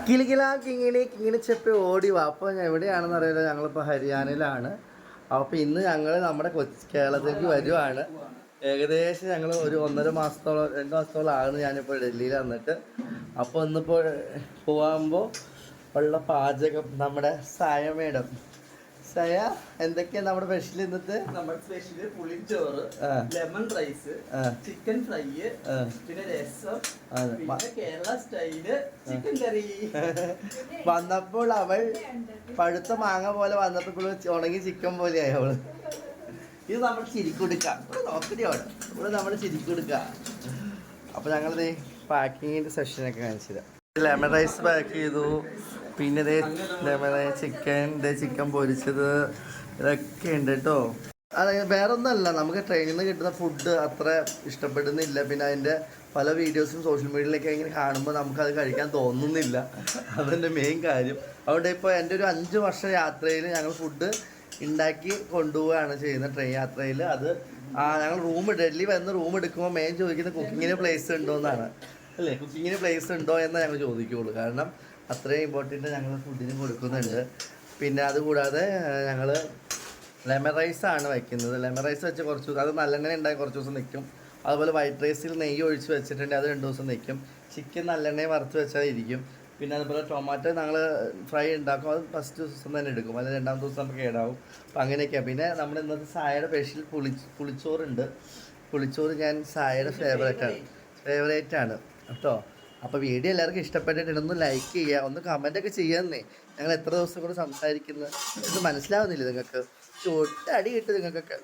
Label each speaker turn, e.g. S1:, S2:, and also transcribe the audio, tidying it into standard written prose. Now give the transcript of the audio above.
S1: കിങ്ങിണി ചെപ്പി ഓടി വാ. അപ്പോൾ എവിടെയാണെന്ന് അറിയില്ല, ഞങ്ങളിപ്പോൾ ഹരിയാനയിലാണ്. അപ്പോൾ ഇന്ന് ഞങ്ങൾ നമ്മുടെ കേരളത്തിലേക്ക് വരുവാണ്. ഏകദേശം ഞങ്ങൾ ഒരു 1.5 മാസത്തോളം 2 മാസത്തോളം ആണ് ഞാനിപ്പോൾ ഡൽഹിയിൽ വന്നിട്ട്. അപ്പോൾ ഇന്നിപ്പോൾ പോകുമ്പോൾ ഉള്ള പാചകം നമ്മുടെ സായ മേഡം. സായ, എന്തൊക്കെയാണ് നമ്മുടെ സ്പെഷ്യൽ ഇന്നത്തെ?
S2: നമ്മുടെ സ്പെഷ്യല് പുളിച്ചോറ്, ലെമൺ റൈസ്, ചിക്കൻ ഫ്രൈ, പിന്നെ രസം, പിന്നെ കേരള സ്റ്റൈല് ചിക്കൻ കറി.
S1: വന്നപ്പോൾ അവൾ പഴുത്ത മാങ്ങ പോലെ വന്നപ്പോൾ ഉണങ്ങി ചിക്കൻ പോലെ ആയവള്. ഇത് നമ്മൾ ചിരിക്കൊടുക്കാം. നോക്കടിയോടെ ഇവിടെ നമ്മൾ ചിരിക്കൊടുക്കാം. അപ്പോൾ ഞങ്ങളിത് പാക്കിങ്ങിൻ്റെ സെഷനൊക്കെ കാണിച്ചത്. ലെമൺ റൈസ് പാക്ക് ചെയ്തു. പിന്നെ ലെമൺ ചിക്കൻ പൊരിച്ചത്, ഇതൊക്കെ ഉണ്ട് കേട്ടോ. അത് വേറെ ഒന്നുമല്ല, നമുക്ക് ട്രെയിനിൽ നിന്ന് കിട്ടുന്ന ഫുഡ് അത്ര ഇഷ്ടപ്പെടുന്നില്ല. പിന്നെ അതിൻ്റെ പല വീഡിയോസും സോഷ്യൽ മീഡിയയിലൊക്കെ ഇങ്ങനെ കാണുമ്പോൾ നമുക്കത് കഴിക്കാൻ തോന്നുന്നില്ല. അതെൻ്റെ മെയിൻ കാര്യം. അതുകൊണ്ട് ഇപ്പോൾ എൻ്റെ ഒരു 5 വർഷം യാത്രയിൽ ഞങ്ങൾ ഫുഡ് ഉണ്ടാക്കി കൊണ്ടുപോവുകയാണ് ചെയ്യുന്നത്. ട്രെയിൻ യാത്രയിൽ അത് ഞങ്ങൾ ഡൽഹി വന്ന് റൂം എടുക്കുമ്പോൾ മെയിൻ ചോദിക്കുന്നത് കുക്കിങ്ങിന് പ്ലേസ് ഉണ്ടോ എന്നാണ്, അല്ലേ? കുക്കിങ്ങിന് പ്ലേസ് ഉണ്ടോ എന്ന് ഞങ്ങൾ ചോദിക്കുകയുള്ളൂ. കാരണം അത്രയും ഇമ്പോർട്ടൻ്റ് ഞങ്ങൾ ഫുഡിന് കൊടുക്കുന്നുണ്ട്. പിന്നെ അതുകൂടാതെ ഞങ്ങൾ ലെമൺ റൈസാണ് വയ്ക്കുന്നത്. ലെമൺ റൈസ് വെച്ച് അത് നല്ലെണ്ണ ഉണ്ടായി കുറച്ച് ദിവസം നിൽക്കും. അതുപോലെ വൈറ്റ് റൈസിൽ നെയ്യ് ഒഴിച്ച് വെച്ചിട്ടുണ്ടെങ്കിൽ അത് 2 ദിവസം നിൽക്കും. ചിക്കൻ നല്ലെണ്ണയും വറുത്ത് വെച്ചാൽ ഇരിക്കും. പിന്നെ അതുപോലെ ടൊമാറ്റോ ഞങ്ങൾ ഫ്രൈ ഉണ്ടാക്കും. അത് ഫസ്റ്റ് ദിവസം തന്നെ എടുക്കും, അത് 2ാമത്തെ ദിവസം നമുക്ക് കേടാവും. അപ്പോൾ അങ്ങനെയൊക്കെയാണ്. പിന്നെ നമ്മുടെ ഇന്നത്തെ സായയുടെ സ്പെഷ്യൽ പുളിച്ചോറുണ്ട്. പുളിച്ചോറ് ഞാൻ സായയുടെ ഫേവറേറ്റാണ് കേട്ടോ. അപ്പോൾ വീഡിയോ എല്ലാവർക്കും ഇഷ്ടപ്പെട്ടിട്ടുണ്ട്. ഒന്ന് ലൈക്ക് ചെയ്യുക, ഒന്ന് കമൻറ്റൊക്കെ ചെയ്യാമെന്നേ. ഞങ്ങൾ എത്ര ദിവസം കൂടെ സംസാരിക്കുന്നത് ഇത് മനസ്സിലാവുന്നില്ല നിങ്ങൾക്ക്? ചൊട്ടടി കിട്ടും നിങ്ങൾക്കൊക്കെ.